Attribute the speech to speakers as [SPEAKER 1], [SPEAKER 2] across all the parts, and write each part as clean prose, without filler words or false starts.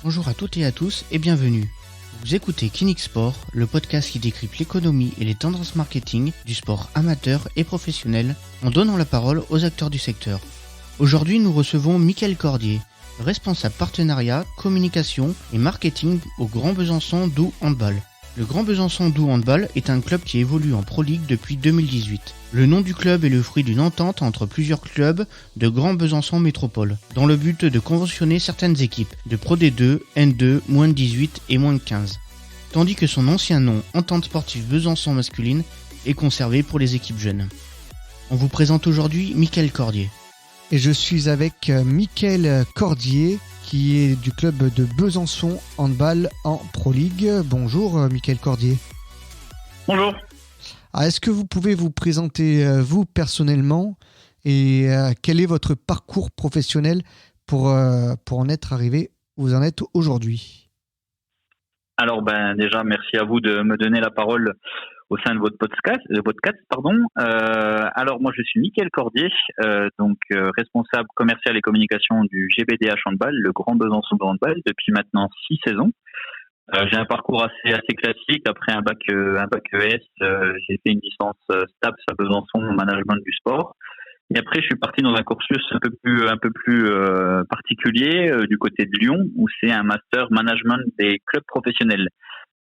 [SPEAKER 1] Bonjour à toutes et à tous et bienvenue. Vous écoutez Clinique Sport, le podcast qui décrypte l'économie et les tendances marketing du sport amateur et professionnel en donnant la parole aux acteurs du secteur. Aujourd'hui, nous recevons Mickaël Cordier, responsable partenariat, communication et marketing au Grand Besançon Doux Handball. Le Grand Besançon Doux Handball est un club qui évolue en Pro League depuis 2018. Le nom du club est le fruit d'une entente entre plusieurs clubs de Grand Besançon Métropole, dans le but de conventionner certaines équipes de Pro D2, N2, moins de 18 et moins de 15. Tandis que son ancien nom, Entente Sportive Besançon Masculine, est conservé pour les équipes jeunes. On vous présente aujourd'hui Mickaël Cordier.
[SPEAKER 2] Et je suis avec Mickaël Cordier, qui est du club de Besançon Handball en Pro League. Bonjour Mickaël Cordier.
[SPEAKER 3] Bonjour.
[SPEAKER 2] Alors, est-ce que vous pouvez vous présenter vous personnellement et quel est votre parcours professionnel pour en être arrivé où vous en êtes aujourd'hui?
[SPEAKER 3] Alors déjà merci à vous de me donner la parole au sein de votre podcast. Alors moi je suis Mickaël Cordier, responsable commercial et communication du GBDH Handball, le Grand Besançon de Handball, depuis maintenant 6 saisons. J'ai un parcours assez classique. Après un bac ES, j'ai fait une licence STAPS à Besançon en management du sport. Et après, je suis parti dans un cursus un peu plus particulier du côté de Lyon, où c'est un master management des clubs professionnels.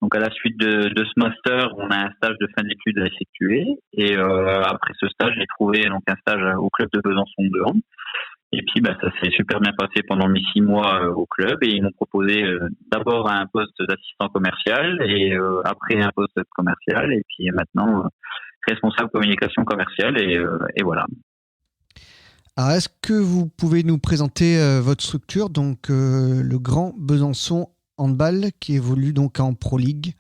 [SPEAKER 3] Donc à la suite de ce master, on a un stage de fin d'études à effectuer. Et après ce stage, j'ai trouvé donc un stage au club de Besançon de Hand. Et puis ça s'est super bien passé pendant mes 6 mois au club, et ils m'ont proposé d'abord un poste d'assistant commercial et après un poste commercial, et puis maintenant responsable communication commerciale, et voilà.
[SPEAKER 2] Alors, est-ce que vous pouvez nous présenter votre structure, donc le Grand Besançon Handball, qui évolue donc en Pro League?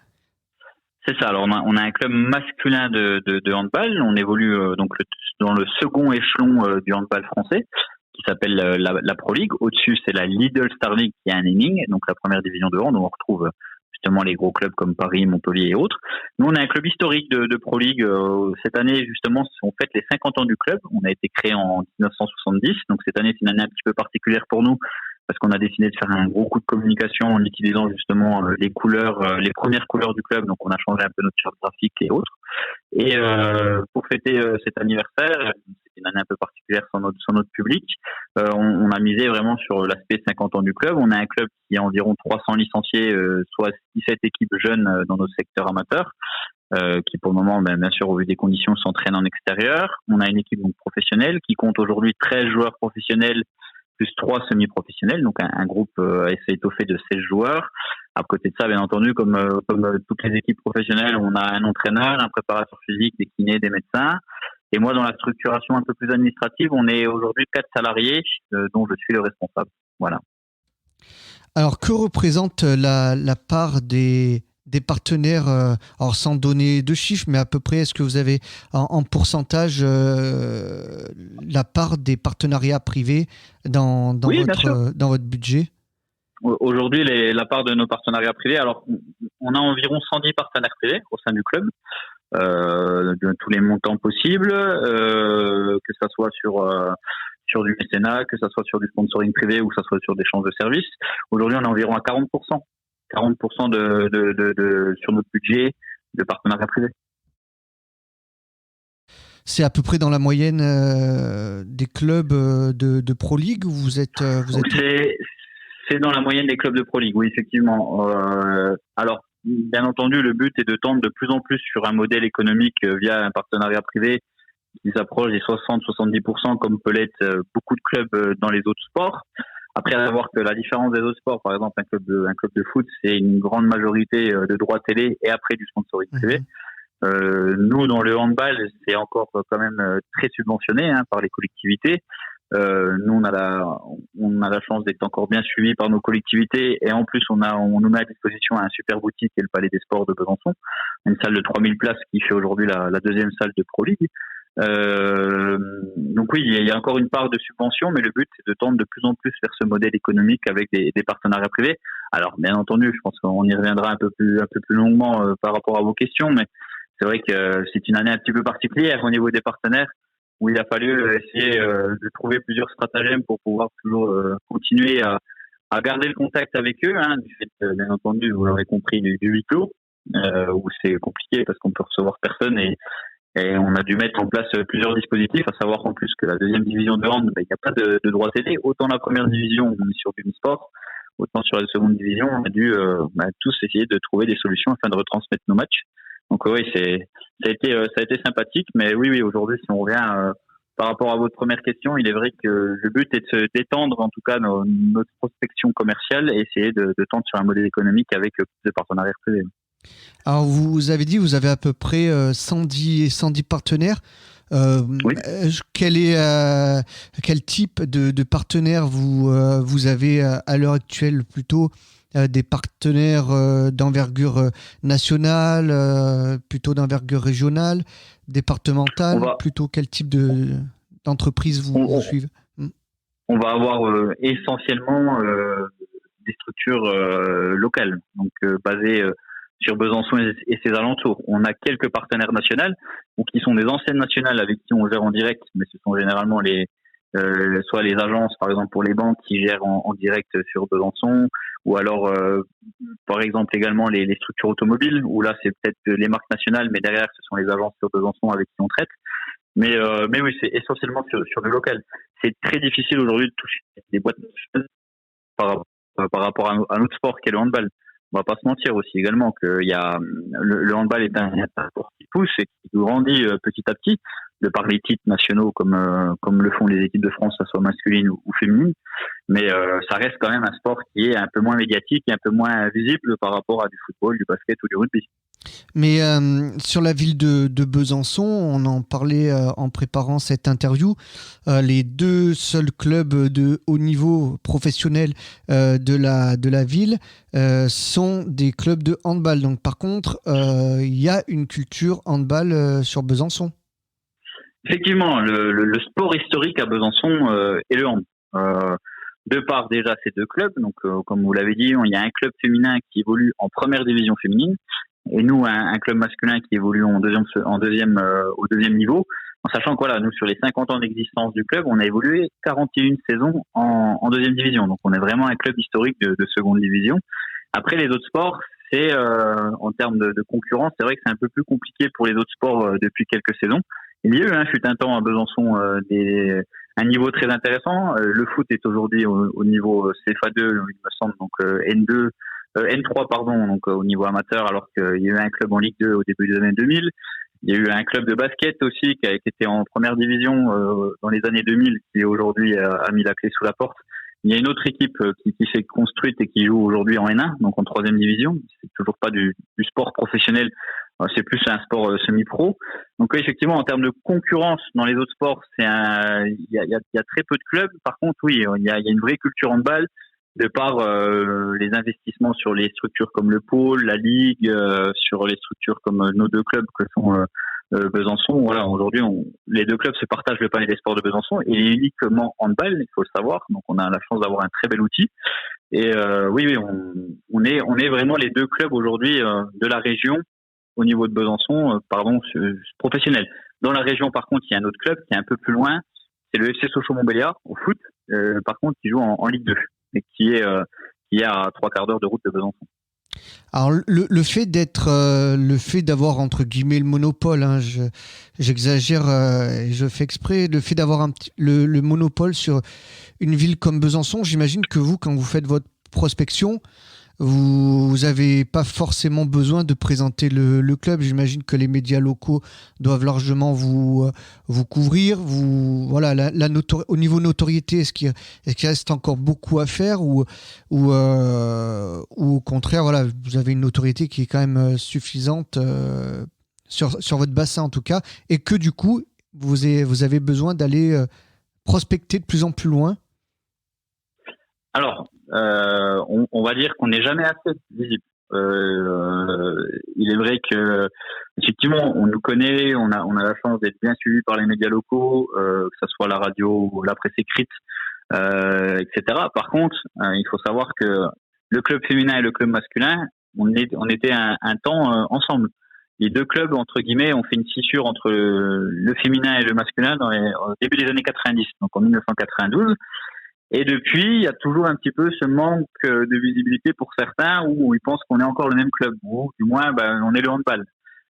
[SPEAKER 3] C'est ça. Alors on a un club masculin de handball. On évolue dans le second échelon du handball français, qui s'appelle la Pro League. Au-dessus, c'est la Lidl Star League, qui est un inning, donc la première division de hand, où on retrouve justement les gros clubs comme Paris, Montpellier et autres. Nous, on a un club historique de Pro League. Cette année, justement, on fête les 50 ans du club. On a été créé en 1970, donc cette année, c'est une année un petit peu particulière pour nous, parce qu'on a décidé de faire un gros coup de communication en utilisant justement les couleurs, les premières couleurs du club. Donc on a changé un peu notre charte graphique et autres. Et pour fêter cet anniversaire, c'est une année un peu particulière sans notre public, on a misé vraiment sur l'aspect 50 ans du club. On a un club qui a environ 300 licenciés, soit 17 équipes jeunes dans notre secteur amateur, qui pour le moment, bien sûr, au vu des conditions, s'entraînent en extérieur. On a une équipe donc professionnelle qui compte aujourd'hui 13 joueurs professionnels, plus 3 semi-professionnels, donc un groupe assez étoffé de 16 joueurs. À côté de ça, bien entendu, comme toutes les équipes professionnelles, on a un entraîneur, un préparateur physique, des kinés, des médecins. Et moi, dans la structuration un peu plus administrative, on est aujourd'hui 4 salariés, dont je suis le responsable. Voilà.
[SPEAKER 2] Alors, que représente la part des partenaires, alors sans donner de chiffres, mais à peu près, est-ce que vous avez en pourcentage la part des partenariats privés dans votre budget?
[SPEAKER 3] Aujourd'hui, la part de nos partenariats privés, alors on a environ 110 partenaires privés au sein du club, de tous les montants possibles, que ça soit sur du mécénat, que ça soit sur du sponsoring privé ou que ça soit sur des échanges de services. Aujourd'hui, on est environ à 40% sur notre budget de partenariat privé.
[SPEAKER 2] C'est à peu près dans la moyenne des clubs de Pro League où vous êtes.
[SPEAKER 3] C'est dans la moyenne des clubs de Pro League, oui, effectivement. Alors, bien entendu, le but est de tendre de plus en plus sur un modèle économique via un partenariat privé qui s'approche des 60-70%, comme peut l'être beaucoup de clubs dans les autres sports. Après, à savoir que la différence des autres sports, par exemple, un club de foot, c'est une grande majorité de droits télé et après du sponsoring privé. Nous, dans le handball, c'est encore quand même très subventionné par les collectivités. Nous, on a la chance d'être encore bien suivis par nos collectivités, et en plus, on nous met à disposition un super boutique qui est le Palais des Sports de Besançon, une salle de 3000 places qui fait aujourd'hui la deuxième salle de Pro League. Donc oui, il y a encore une part de subvention, mais le but c'est de tendre de plus en plus vers ce modèle économique avec des partenariats privés. Alors bien entendu, je pense qu'on y reviendra un peu plus longuement par rapport à vos questions, mais c'est vrai que c'est une année un petit peu particulière au niveau des partenaires, où il a fallu essayer de trouver plusieurs stratagèmes pour pouvoir toujours continuer à à garder le contact avec eux, hein, du fait, bien entendu, vous l'aurez compris, du huis clos, où c'est compliqué parce qu'on peut recevoir personne et on a dû mettre en place plusieurs dispositifs, à savoir en plus que la deuxième division de hand, il n'y a pas de droit télé. Autant la première division, on est sur du sport, autant sur la seconde division, on a dû tous essayer de trouver des solutions afin de retransmettre nos matchs. Donc oui, ça a été sympathique, mais oui, aujourd'hui, si on revient par rapport à votre première question, il est vrai que le but est de d'étendre en tout cas notre prospection commerciale et essayer de tendre sur un modèle économique avec plus de partenariats privés.
[SPEAKER 2] Alors, vous avez dit, vous avez à peu près 110 partenaires.
[SPEAKER 3] Oui.
[SPEAKER 2] Quel type de partenaires vous avez à l'heure actuelle? Plutôt des partenaires d'envergure nationale, plutôt d'envergure régionale, départementale? Plutôt quel type d'entreprise vous suivez?
[SPEAKER 3] On va avoir essentiellement des structures locales, donc basées sur Besançon et ses alentours. On a quelques partenaires nationaux, ou qui sont des anciennes nationales avec qui on gère en direct, mais ce sont généralement soit les agences, par exemple pour les banques, qui gèrent en direct sur Besançon, ou alors par exemple également les structures automobiles, où là c'est peut-être les marques nationales, mais derrière ce sont les agences sur Besançon avec qui on traite. Mais oui, c'est essentiellement sur le local. C'est très difficile aujourd'hui de toucher des boîtes par rapport à notre sport qu'est le handball. On va pas se mentir aussi également que le handball est un sport qui pousse et qui grandit petit à petit, de par les titres nationaux comme le font les équipes de France, que ce soit masculine ou féminine. Mais ça reste quand même un sport qui est un peu moins médiatique et un peu moins visible par rapport à du football, du basket ou du rugby.
[SPEAKER 2] Mais sur la ville de Besançon, on en parlait en préparant cette interview, les deux seuls clubs de haut niveau professionnel de la ville sont des clubs de handball. Donc par contre, il y a une culture handball sur Besançon.
[SPEAKER 3] Effectivement, le sport historique à Besançon est le hand. De par déjà ces deux clubs, donc comme vous l'avez dit, il y a un club féminin qui évolue en première division féminine, et nous un club masculin qui évolue au deuxième niveau, en sachant que voilà, nous sur les 50 ans d'existence du club, on a évolué 41 saisons en deuxième division, donc on est vraiment un club historique de seconde division. Après les autres sports, c'est en termes de concurrence, c'est vrai que c'est un peu plus compliqué pour les autres sports depuis quelques saisons. Il y a eu fut un temps à Besançon un niveau très intéressant. Le foot est aujourd'hui au niveau CFA2, il me semble, donc N3 pardon, donc au niveau amateur, alors qu'il y a eu un club en Ligue 2 au début des années 2000. Il y a eu un club de basket aussi qui était en première division dans les années 2000, qui aujourd'hui a mis la clé sous la porte. Il y a une autre équipe qui s'est construite et qui joue aujourd'hui en N1, donc en troisième division. C'est toujours pas du sport professionnel, c'est plus un sport semi-pro. Donc oui, effectivement, en termes de concurrence dans les autres sports, il y a très peu de clubs. Par contre, oui, il y a une vraie culture handball de par les investissements sur les structures comme le pôle, la ligue, sur les structures comme nos deux clubs que sont Besançon. Voilà, aujourd'hui, les deux clubs se partagent le palais des sports de Besançon et il est uniquement handball, il faut le savoir. Donc, on a la chance d'avoir un très bel outil. Et oui, on est vraiment les deux clubs aujourd'hui de la région au niveau de Besançon, professionnel. Dans la région, par contre, il y a un autre club qui est un peu plus loin, c'est le FC Sochaux-Montbéliard au foot. Par contre, qui joue en Ligue 2 et qui est à 3/4 d'heure de route de Besançon.
[SPEAKER 2] Alors le fait d'avoir entre guillemets le monopole, hein, j'exagère et je fais exprès, le fait d'avoir le monopole sur une ville comme Besançon, j'imagine que vous, quand vous faites votre prospection, vous n'avez pas forcément besoin de présenter le club. J'imagine que les médias locaux doivent largement vous couvrir. Voilà, au niveau notoriété, est-ce qu'il reste encore beaucoup à faire ou au contraire, voilà, vous avez une notoriété qui est quand même suffisante sur votre bassin en tout cas, et que du coup, vous avez besoin d'aller prospecter de plus en plus loin?
[SPEAKER 3] Alors, on va dire qu'on n'est jamais assez visible. Il est vrai que effectivement, on nous connaît, on a la chance d'être bien suivi par les médias locaux, que ce soit la radio ou la presse écrite, etc. Par contre, il faut savoir que le club féminin et le club masculin, on était un temps ensemble. Les deux clubs, entre guillemets, ont fait une fissure entre le féminin et le masculin au début des années 90, donc en 1992. Et depuis, il y a toujours un petit peu ce manque de visibilité pour certains où ils pensent qu'on est encore le même club, ou du moins on est le handball.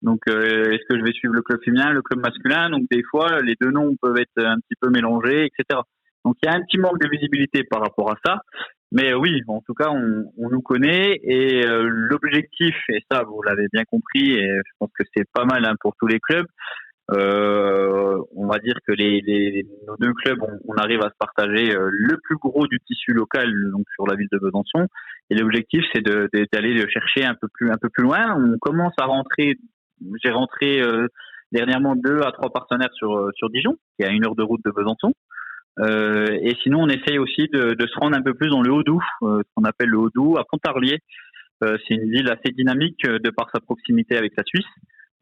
[SPEAKER 3] Donc est-ce que je vais suivre le club féminin, le club masculin? Donc des fois, les deux noms peuvent être un petit peu mélangés, etc. Donc il y a un petit manque de visibilité par rapport à ça. Mais oui, en tout cas, on nous connaît et l'objectif, et ça vous l'avez bien compris, et je pense que c'est pas mal pour tous les clubs, on va dire que nos deux clubs, on arrive à se partager le plus gros du tissu local, donc sur la ville de Besançon. Et l'objectif, c'est d'aller le chercher un peu plus loin. On commence à rentrer. J'ai rentré dernièrement 2 à 3 partenaires sur Dijon, qui est à 1 heure de route de Besançon. Et sinon, on essaye aussi de se rendre un peu plus dans le Haut-Doubs, ce qu'on appelle le Haut-Doubs, à Pontarlier. C'est une ville assez dynamique de par sa proximité avec la Suisse.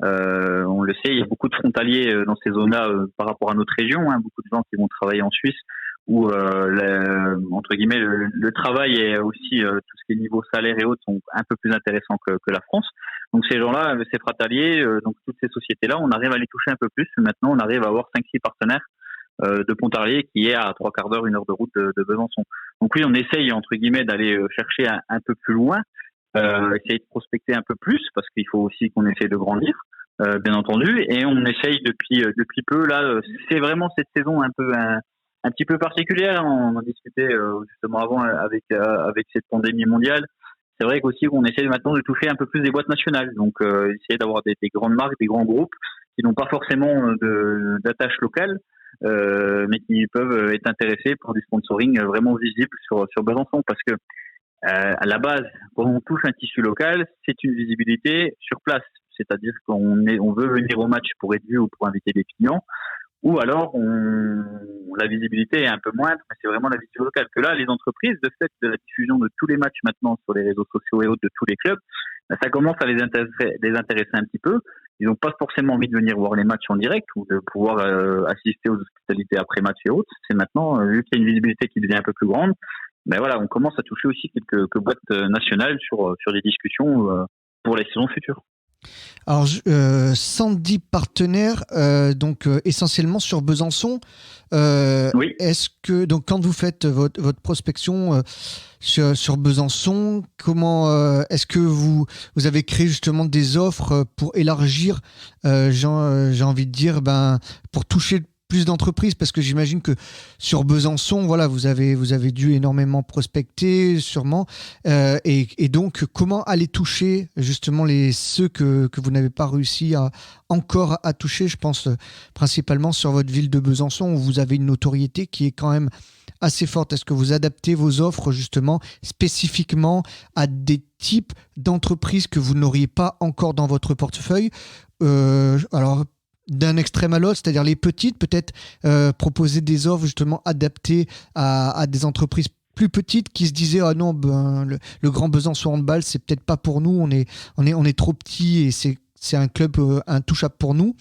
[SPEAKER 3] On le sait, il y a beaucoup de frontaliers dans ces zones-là par rapport à notre région. Beaucoup de gens qui vont travailler en Suisse où, entre guillemets, le travail et aussi tout ce qui est niveau salaire et autres sont un peu plus intéressants que la France. Donc ces gens-là, ces frontaliers, donc toutes ces sociétés-là, on arrive à les toucher un peu plus. Maintenant, on arrive à avoir 5-6 partenaires de Pontarlier qui est à 3/4 d'heure, 1 heure de route de Besançon. Donc oui, on essaye entre guillemets d'aller chercher un peu plus loin, essayer de prospecter un peu plus parce qu'il faut aussi qu'on essaye de grandir, bien entendu. Et on essaye depuis peu là. C'est vraiment cette saison un petit peu particulière. On en discutait justement avant avec cette pandémie mondiale. C'est vrai qu'aussi qu'on essaie maintenant de toucher un peu plus des boîtes nationales. Donc essayer d'avoir des grandes marques, des grands groupes qui n'ont pas forcément d'attache locale. Mais qui peuvent être intéressés pour du sponsoring vraiment visible sur Besançon, parce que à la base, quand on touche un tissu local, c'est une visibilité sur place, c'est-à-dire qu'on veut venir au match pour être vu ou pour inviter des clients, ou alors la visibilité est un peu moindre, mais c'est vraiment la visibilité locale. Que là, les entreprises, de fait de la diffusion de tous les matchs maintenant sur les réseaux sociaux et autres de tous les clubs, ça commence à les intéresser un petit peu. Ils n'ont pas forcément envie de venir voir les matchs en direct ou de pouvoir assister aux hospitalités après match et autres. C'est maintenant, vu qu'il y a une visibilité qui devient un peu plus grande, voilà, on commence à toucher aussi quelques boîtes nationales sur des discussions pour les saisons futures.
[SPEAKER 2] Alors, 110 partenaires, donc essentiellement sur Besançon.
[SPEAKER 3] Oui.
[SPEAKER 2] Est-ce que, donc, quand vous faites votre prospection sur Besançon, comment est-ce que vous avez créé justement des offres pour élargir, j'ai envie de dire, pour toucher plus d'entreprises, parce que j'imagine que sur Besançon, voilà, vous avez dû énormément prospecter, sûrement, et donc comment aller toucher justement ceux que vous n'avez pas réussi encore à toucher. Je pense principalement sur votre ville de Besançon, où vous avez une notoriété qui est quand même assez forte. Est-ce que vous adaptez vos offres justement spécifiquement à des types d'entreprises que vous n'auriez pas encore dans votre portefeuille? Alors, d'un extrême à l'autre, c'est-à-dire les petites, peut-être proposer des offres justement adaptées à des entreprises plus petites qui se disaient ah non, le Grand Besançon Handball, c'est peut-être pas pour nous, on est trop petit et c'est un club intouchable pour nous.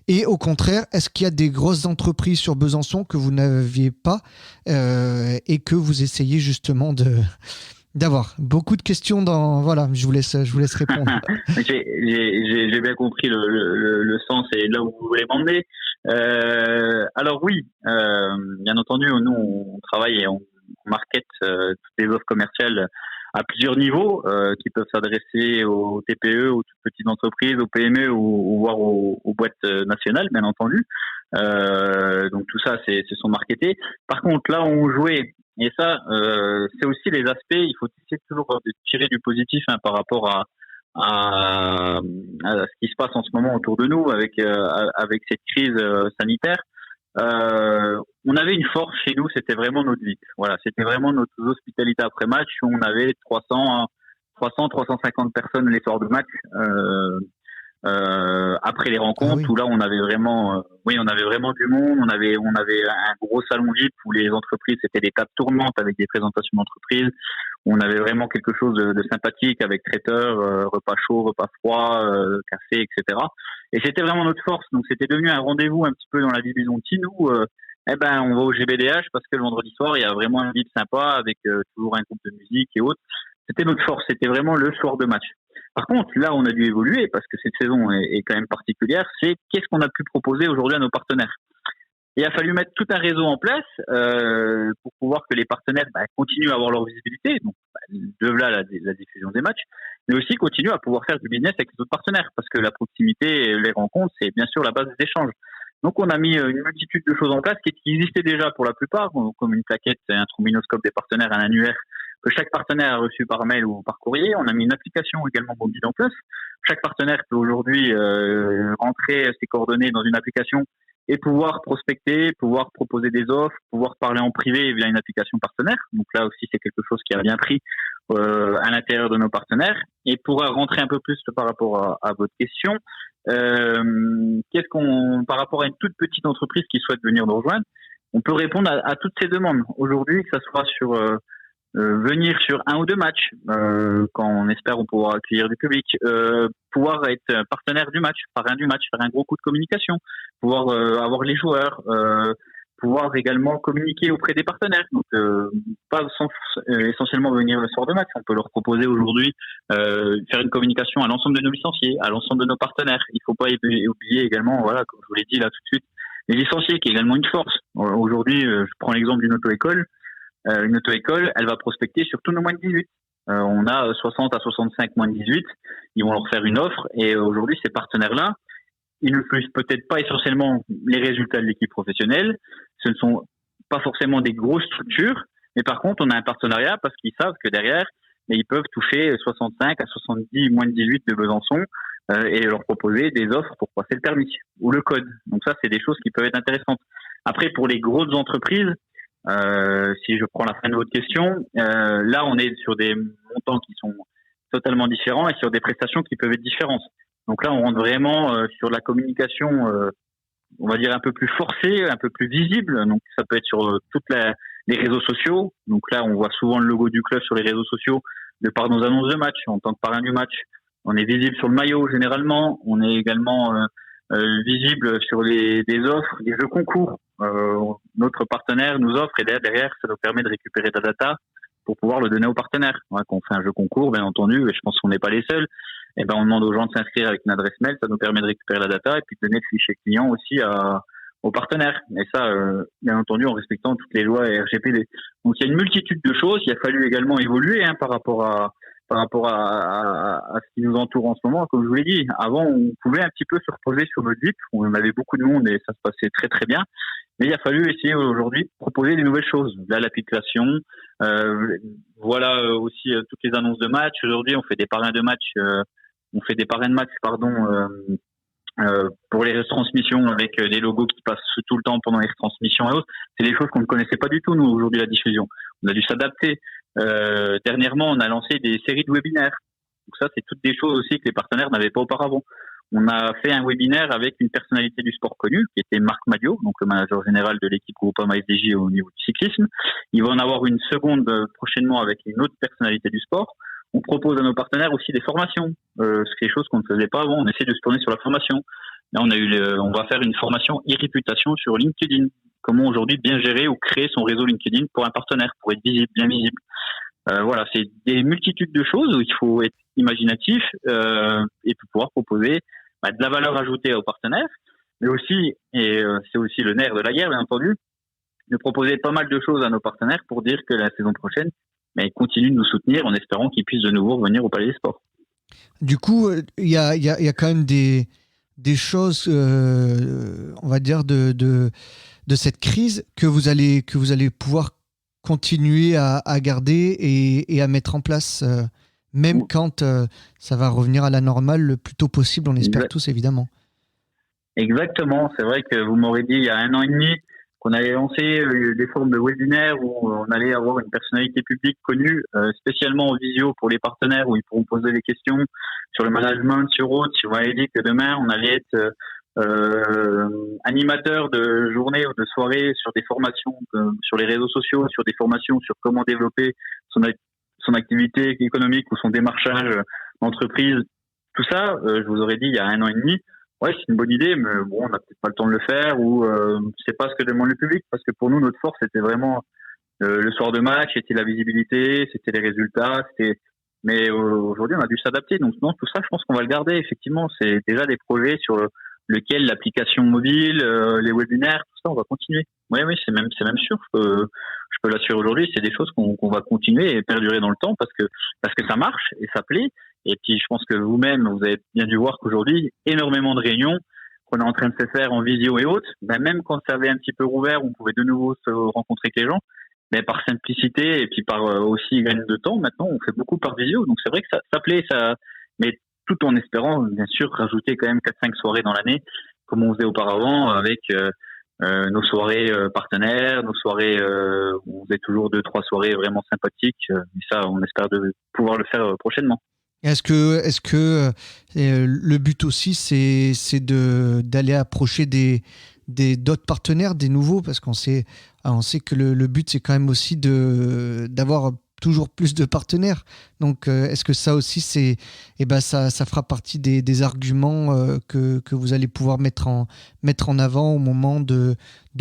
[SPEAKER 2] Et au contraire, est-ce qu'il y a des grosses entreprises sur Besançon que vous n'aviez pas et que vous essayez justement d'avoir? Beaucoup de questions voilà, je vous laisse répondre.
[SPEAKER 3] J'ai bien compris le sens et là où vous voulez m'emmener. Alors oui, bien entendu, nous on travaille et on market toutes les offres commerciales à plusieurs niveaux qui peuvent s'adresser aux TPE, aux toutes petites entreprises, aux PME ou voire aux boîtes nationales, bien entendu. Donc tout ça, c'est son marketé. Par contre, là, on jouait. Et ça, c'est aussi les aspects. Il faut essayer toujours de tirer du positif par rapport à ce qui se passe en ce moment autour de nous avec cette crise sanitaire. On avait une force chez nous, c'était vraiment notre vie. Voilà, c'était vraiment notre hospitalité après match où on avait 350 personnes les soirs de match. Après les rencontres, où là on avait vraiment du monde, on avait un gros salon VIP où les entreprises, c'était des tables tournantes avec des présentations d'entreprises, on avait vraiment quelque chose de sympathique avec traiteurs, repas chauds, repas froids, café, etc. Et c'était vraiment notre force, donc c'était devenu un rendez-vous un petit peu dans la vie byzantine où on va au GBDH parce que le vendredi soir il y a vraiment un VIP sympa avec toujours un groupe de musique et autres. C'était notre force, c'était vraiment le soir de match. Par contre, là, on a dû évoluer parce que cette saison est quand même particulière. C'est qu'est-ce qu'on a pu proposer aujourd'hui à nos partenaires. il a fallu mettre tout un réseau en place pour pouvoir que les partenaires continuent à avoir leur visibilité, donc de là la diffusion des matchs, mais aussi continuent à pouvoir faire du business avec les autres partenaires, parce que la proximité, les rencontres, c'est bien sûr la base des échanges. Donc on a mis une multitude de choses en place qui existaient déjà pour la plupart, comme une plaquette, un trombinoscope des partenaires, un annuaire que chaque partenaire a reçu par mail ou par courrier. On a mis une application également mobile en place. Chaque partenaire peut aujourd'hui rentrer ses coordonnées dans une application et pouvoir prospecter, pouvoir proposer des offres, pouvoir parler en privé via une application partenaire. Donc là aussi, c'est quelque chose qui a bien pris à l'intérieur de nos partenaires. Et pour rentrer un peu plus par rapport à votre question, par rapport à une toute petite entreprise qui souhaite venir nous rejoindre, on peut répondre à toutes ces demandes. Aujourd'hui, que ça soit sur venir sur 1 ou 2 matchs, quand on espère on pourra accueillir du public, pouvoir être partenaire du match, parrain du match, faire un gros coup de communication, pouvoir avoir les joueurs, pouvoir également communiquer auprès des partenaires. Donc pas essentiellement venir le soir de match, on peut leur proposer aujourd'hui faire une communication à l'ensemble de nos licenciés, à l'ensemble de nos partenaires. Il faut pas oublier également, voilà, comme je vous l'ai dit là tout de suite, les licenciés qui est également une force. Aujourd'hui, je prends l'exemple d'une auto-école. Une auto-école, elle va prospecter sur tous nos moins de 18. On a 60 à 65 moins de 18. Ils vont leur faire une offre. Et aujourd'hui, ces partenaires-là, ils ne font peut-être pas essentiellement les résultats de l'équipe professionnelle. Ce ne sont pas forcément des grosses structures. Mais par contre, on a un partenariat parce qu'ils savent que derrière, ils peuvent toucher 65 à 70 moins de 18 de Besançon et leur proposer des offres pour passer le permis ou le code. Donc ça, c'est des choses qui peuvent être intéressantes. Après, pour les grosses entreprises, si je prends la fin de votre question, là on est sur des montants qui sont totalement différents et sur des prestations qui peuvent être différentes. Donc là on rentre vraiment sur la communication, on va dire un peu plus forcée, un peu plus visible. Donc ça peut être sur les réseaux sociaux. Donc là on voit souvent le logo du club sur les réseaux sociaux de par nos annonces de match en tant que parrain du match. On est visible sur le maillot généralement. On est également visible sur des offres, des jeux concours. Notre partenaire nous offre et derrière ça nous permet de récupérer de la data pour pouvoir le donner aux partenaires. Quand on fait un jeu concours, bien entendu, et je pense qu'on n'est pas les seuls, et on demande aux gens de s'inscrire avec une adresse mail, ça nous permet de récupérer la data et puis de donner le fichier client aussi aux partenaires. Et ça, bien entendu, en respectant toutes les lois et RGPD. Donc il y a une multitude de choses. Il a fallu également évoluer par rapport à ce qui nous entoure en ce moment. Comme je vous l'ai dit, avant, on pouvait un petit peu se reposer sur notre VIP. On avait beaucoup de monde et ça se passait très très bien. Mais il a fallu essayer aujourd'hui de proposer des nouvelles choses. Là, l'application, voilà aussi toutes les annonces de match. Aujourd'hui, on fait des parrains de match, pour les retransmissions avec des logos qui passent tout le temps pendant les retransmissions et autres. C'est des choses qu'on ne connaissait pas du tout, nous, aujourd'hui, la diffusion. On a dû s'adapter. Dernièrement, on a lancé des séries de webinaires. Donc ça, c'est toutes des choses aussi que les partenaires n'avaient pas auparavant. On a fait un webinaire avec une personnalité du sport connue, qui était Marc Madio, donc le manager général de l'équipe Groupama FDJ au niveau du cyclisme. Il va en avoir une seconde prochainement avec une autre personnalité du sport. On propose à nos partenaires aussi des formations, c'est quelque chose qu'on ne faisait pas avant. On essaie de se tourner sur la formation. Là, on va faire une formation e-réputation sur LinkedIn. Comment aujourd'hui bien gérer ou créer son réseau LinkedIn pour un partenaire, pour être visible, bien visible. Voilà, c'est des multitudes de choses où il faut être imaginatif et pouvoir proposer de la valeur ajoutée aux partenaires, mais aussi, et c'est aussi le nerf de la guerre, bien entendu, de proposer pas mal de choses à nos partenaires pour dire que la saison prochaine, ils continuent de nous soutenir en espérant qu'ils puissent de nouveau revenir au Palais des Sports.
[SPEAKER 2] Du coup, il y a quand même des choses, on va dire, de cette crise que vous allez pouvoir continuer à garder et à mettre en place, même quand ça va revenir à la normale le plus tôt possible, on espère tous, évidemment.
[SPEAKER 3] Exactement, c'est vrai que vous m'aurez dit il y a 1 an et demi qu'on allait lancer des formes de webinaires où on allait avoir une personnalité publique connue, spécialement en visio pour les partenaires, où ils pourront poser des questions sur le management, sur autre. Si vous m'avez dit que demain on allait être animateur de journée ou de soirée sur des formations sur les réseaux sociaux, sur des formations sur comment développer son activité économique ou son démarchage d'entreprise, tout ça, je vous aurais dit il y a 1 an et demi, ouais, c'est une bonne idée, mais bon, on n'a peut-être pas le temps de le faire ou c'est pas ce que demande le public, parce que pour nous, notre force, c'était vraiment le soir de match, c'était la visibilité, c'était les résultats, mais aujourd'hui, on a dû s'adapter. Donc non, tout ça, je pense qu'on va le garder. Effectivement, c'est déjà des projets lequel l'application mobile, les webinaires, tout ça, on va continuer. Oui, c'est même sûr. Je peux l'assurer aujourd'hui. C'est des choses qu'on va continuer et perdurer dans le temps parce que ça marche et ça plaît. Et puis, je pense que vous-même, vous avez bien dû voir qu'aujourd'hui, énormément de réunions qu'on est en train de se faire en visio et autres, même quand ça avait un petit peu rouvert, on pouvait de nouveau se rencontrer avec les gens, mais par simplicité et puis par aussi gain de temps, maintenant, on fait beaucoup par visio. Donc, c'est vrai que ça plaît, mais tout en espérant, bien sûr, rajouter quand même 4-5 soirées dans l'année, comme on faisait auparavant, avec nos soirées partenaires, nos soirées, on faisait toujours 2-3 soirées vraiment sympathiques. Et ça, on espère de pouvoir le faire prochainement.
[SPEAKER 2] Est-ce que le but aussi, c'est d'aller approcher d'autres partenaires, des nouveaux, parce qu'on sait que le but, c'est quand même aussi d'avoir toujours plus de partenaires. Donc, est-ce que ça aussi, ça fera partie des arguments que vous allez pouvoir mettre en avant au moment de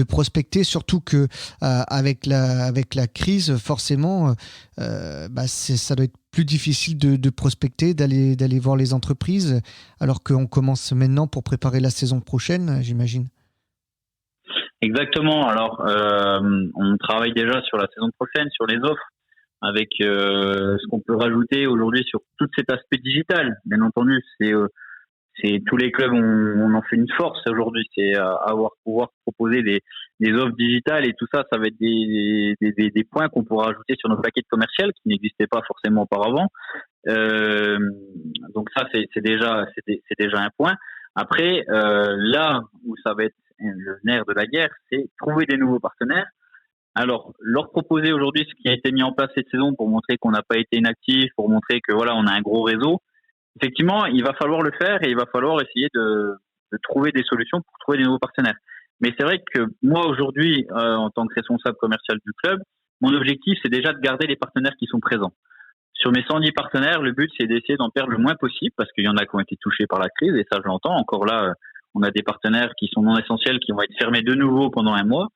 [SPEAKER 2] prospecter, surtout que avec la crise, forcément, ça doit être plus difficile de prospecter, d'aller voir les entreprises, alors qu'on commence maintenant pour préparer la saison prochaine, j'imagine.
[SPEAKER 3] Exactement. Alors, on travaille déjà sur la saison prochaine, sur les offres, avec ce qu'on peut rajouter aujourd'hui sur tout cet aspect digital. Bien entendu, c'est tous les clubs, on en fait une force aujourd'hui, c'est pouvoir proposer des offres digitales et tout ça, ça va être des points qu'on pourra ajouter sur nos paquets commerciaux qui n'existaient pas forcément auparavant. Donc ça, c'est déjà un point. Après, là où ça va être le nerf de la guerre, c'est trouver des nouveaux partenaires. Alors, leur proposer aujourd'hui ce qui a été mis en place cette saison pour montrer qu'on n'a pas été inactif, pour montrer que voilà, on a un gros réseau. Effectivement, il va falloir le faire et il va falloir essayer de trouver des solutions pour trouver des nouveaux partenaires. Mais c'est vrai que moi aujourd'hui, en tant que responsable commercial du club, mon objectif c'est déjà de garder les partenaires qui sont présents. Sur mes 110 partenaires, le but c'est d'essayer d'en perdre le moins possible parce qu'il y en a qui ont été touchés par la crise et ça je l'entends. Encore là, on a des partenaires qui sont non essentiels qui vont être fermés de nouveau pendant un mois.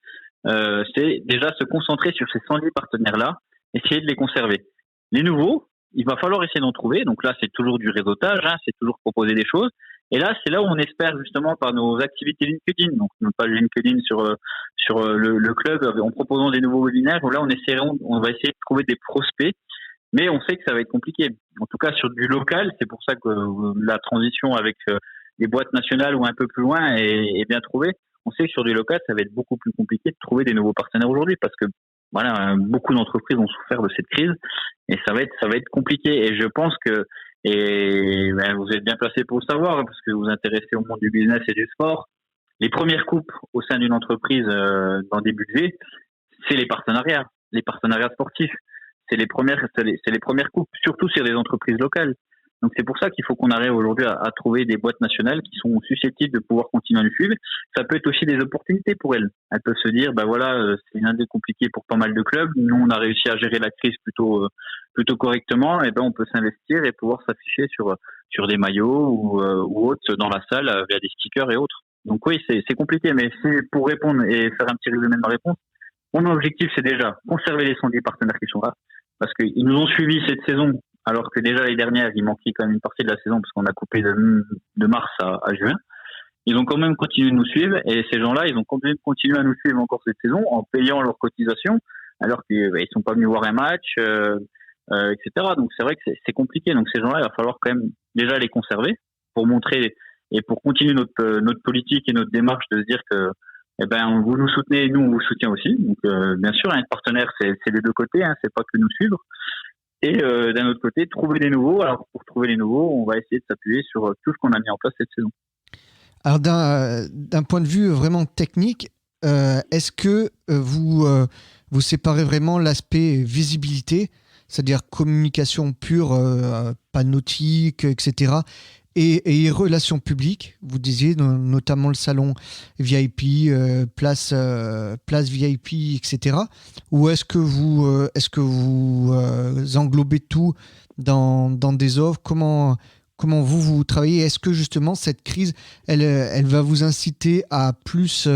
[SPEAKER 3] C'est déjà se concentrer sur ces 110 partenaires-là, essayer de les conserver. Les nouveaux, il va falloir essayer d'en trouver. Donc là, c'est toujours du réseautage, c'est toujours proposer des choses. Et là, c'est là où on espère justement par nos activités LinkedIn, donc notre page LinkedIn sur le club, en proposant des nouveaux webinaires. Où là, on va essayer de trouver des prospects, mais on sait que ça va être compliqué. En tout cas, sur du local, c'est pour ça que la transition avec les boîtes nationales ou un peu plus loin est bien trouvée. On sait que sur du local, ça va être beaucoup plus compliqué de trouver des nouveaux partenaires aujourd'hui parce que voilà, beaucoup d'entreprises ont souffert de cette crise et ça va être compliqué. Et je pense que vous êtes bien placé pour le savoir parce que vous vous intéressez au monde du business et du sport. Les premières coupes au sein d'une entreprise dans des budgets, c'est les partenariats sportifs. C'est les premières coupes, surtout sur les entreprises locales. Donc c'est pour ça qu'il faut qu'on arrive aujourd'hui à trouver des boîtes nationales qui sont susceptibles de pouvoir continuer à nous suivre. Ça peut être aussi des opportunités pour elles. Elles peuvent se dire, c'est une année compliquée pour pas mal de clubs. Nous, on a réussi à gérer la crise plutôt correctement. Et on peut s'investir et pouvoir s'afficher sur des maillots ou autres dans la salle via des stickers et autres. Donc oui, c'est compliqué, mais c'est pour répondre et faire un petit résumé de ma réponse. Mon objectif, c'est déjà conserver les 110 partenaires qui sont là parce qu'ils nous ont suivis cette saison. Alors que déjà l'année dernière, il manquait quand même une partie de la saison parce qu'on a coupé de mars à juin. Ils ont quand même continué de nous suivre et ces gens-là, ils ont continué à nous suivre encore cette saison en payant leurs cotisations alors qu'ils sont pas venus voir un match, etc. Donc c'est vrai que c'est compliqué. Donc ces gens-là, il va falloir quand même déjà les conserver pour montrer et pour continuer notre politique et notre démarche de se dire que vous nous soutenez, nous on vous soutient aussi. Donc bien sûr, être partenaire, c'est des deux côtés, c'est pas que nous suivre. Et d'un autre côté, trouver des nouveaux. Alors pour trouver les nouveaux, on va essayer de s'appuyer sur tout ce qu'on a mis en place cette saison.
[SPEAKER 2] Alors d'un point de vue vraiment technique, est-ce que vous séparez vraiment l'aspect visibilité, c'est-à-dire communication pure, pas nautique, etc., et relations publiques? Vous disiez notamment le salon VIP, place VIP, etc. Ou est-ce que vous englobez tout dans des offres? Comment comment vous travaillez. Est-ce que justement cette crise, elle va vous inciter à plus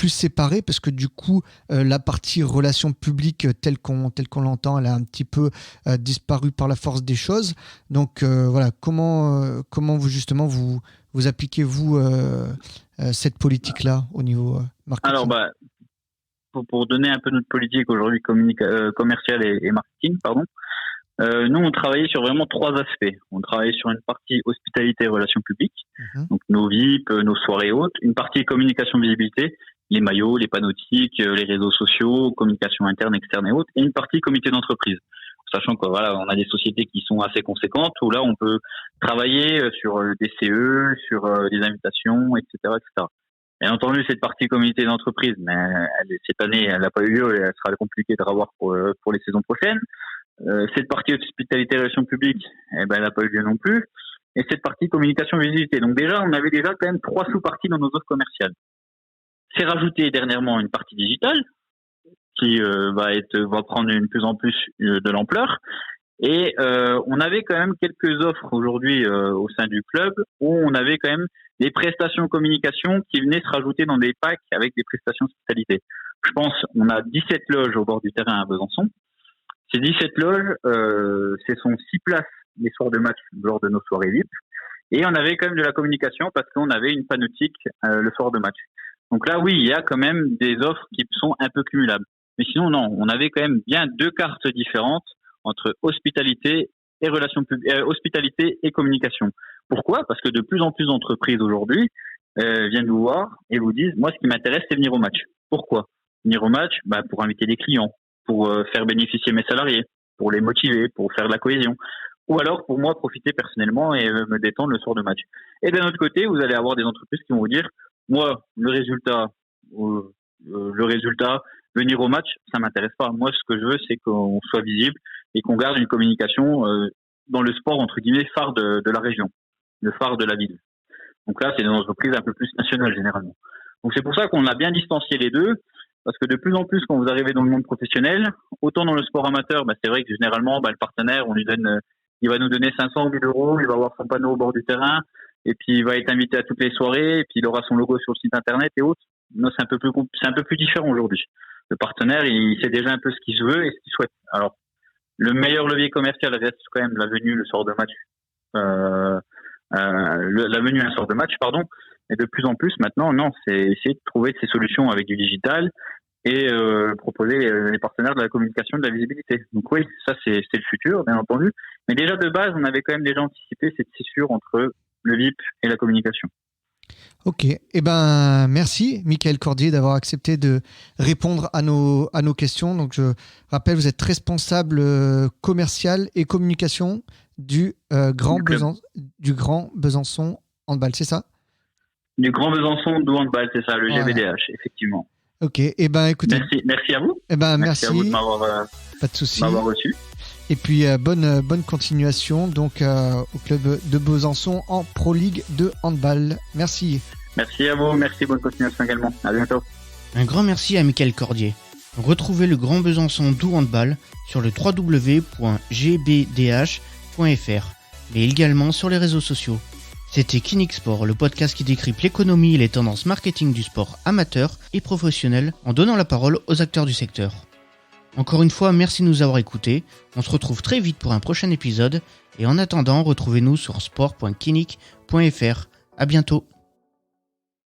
[SPEAKER 2] séparer, parce que du coup la partie relations publiques telle qu'on l'entend, elle a un petit peu disparu par la force des choses. Donc voilà, comment vous justement vous appliquez-vous cette politique-là au niveau marketing?
[SPEAKER 3] Alors pour donner un peu notre politique aujourd'hui commerciale et marketing, pardon. Nous, on travaillait sur vraiment 3 aspects. On travaillait sur une partie hospitalité et relations publiques, donc nos VIP, nos soirées hautes, une partie communication visibilité, les maillots, les panotiques, les réseaux sociaux, communication interne, externe et autres, et une partie comité d'entreprise. Sachant que voilà, on a des sociétés qui sont assez conséquentes où là, on peut travailler sur des CE, sur des invitations, etc., etc. Bien entendu, cette partie comité d'entreprise, mais cette année, elle n'a pas eu lieu et elle sera compliquée de revoir pour les saisons prochaines. Cette partie hospitalité et relations publiques, elle n'a pas eu lieu non plus. Et cette partie communication visibilité. Donc déjà, on avait déjà quand même 3 sous-parties dans nos offres commerciales. C'est rajouté dernièrement une partie digitale qui va prendre de plus en plus de l'ampleur. Et on avait quand même quelques offres aujourd'hui au sein du club où on avait quand même des prestations communication qui venaient se rajouter dans des packs avec des prestations hospitalité. Je pense on a 17 loges au bord du terrain à Besançon. Ces 17 loges, ce sont 6 places les soirs de match lors de nos soirées VIP. Et on avait quand même de la communication parce qu'on avait une panotique le soir de match. Donc là, oui, il y a quand même des offres qui sont un peu cumulables. Mais sinon, non, on avait quand même bien 2 cartes différentes entre hospitalité et hospitalité et communication. Pourquoi ? Parce que de plus en plus d'entreprises aujourd'hui viennent nous voir et vous disent, moi, ce qui m'intéresse, c'est venir au match. Pourquoi ? Venir au match, pour inviter des clients, pour faire bénéficier mes salariés, pour les motiver, pour faire de la cohésion, ou alors pour moi profiter personnellement et me détendre le soir de match. Et d'un autre côté, vous allez avoir des entreprises qui vont vous dire, moi, le résultat, venir au match, ça m'intéresse pas. Moi, ce que je veux, c'est qu'on soit visible et qu'on garde une communication dans le sport, entre guillemets, phare de la région, le phare de la ville. Donc là, c'est des entreprises un peu plus nationales, généralement. Donc c'est pour ça qu'on a bien distancié les deux. Parce que de plus en plus, quand vous arrivez dans le monde professionnel, autant dans le sport amateur, c'est vrai que généralement, le partenaire, il va nous donner 500 ou 1000 euros, il va avoir son panneau au bord du terrain, et puis il va être invité à toutes les soirées, et puis il aura son logo sur le site internet et autres. Non, c'est un peu plus différent aujourd'hui. Le partenaire, il sait déjà un peu ce qu'il veut et ce qu'il souhaite. Alors, le meilleur levier commercial reste quand même la venue le soir de match, la venue un soir de match, pardon. Et de plus en plus, maintenant, non, c'est essayer de trouver ces solutions avec du digital et proposer les partenaires de la communication, de la visibilité. Donc oui, ça, c'est le futur, bien entendu. Mais déjà, de base, on avait quand même déjà anticipé cette fissure entre le VIP et la communication.
[SPEAKER 2] Ok, merci Michael Cordier d'avoir accepté de répondre à nos questions. Donc je rappelle, vous êtes responsable commercial et communication du Grand Besançon Handball, c'est ça ?
[SPEAKER 3] Du Grand Besançon du Handball, c'est ça, le GBDH, effectivement.
[SPEAKER 2] Ok, écoutez.
[SPEAKER 3] Merci à vous.
[SPEAKER 2] Merci
[SPEAKER 3] à vous de m'avoir reçu.
[SPEAKER 2] Et puis bonne continuation donc au club de Besançon en Pro League de handball. Merci.
[SPEAKER 3] Merci à vous, merci, bonne continuation également. À bientôt.
[SPEAKER 1] Un grand merci à Michael Cordier. Retrouvez le Grand Besançon du Handball sur le www.gbdh.fr, mais également sur les réseaux sociaux. C'était Kinix Sport, le podcast qui décrypte l'économie et les tendances marketing du sport amateur et professionnel en donnant la parole aux acteurs du secteur. Encore une fois, merci de nous avoir écoutés. On se retrouve très vite pour un prochain épisode et en attendant, retrouvez-nous sur sport.kinix.fr. À bientôt.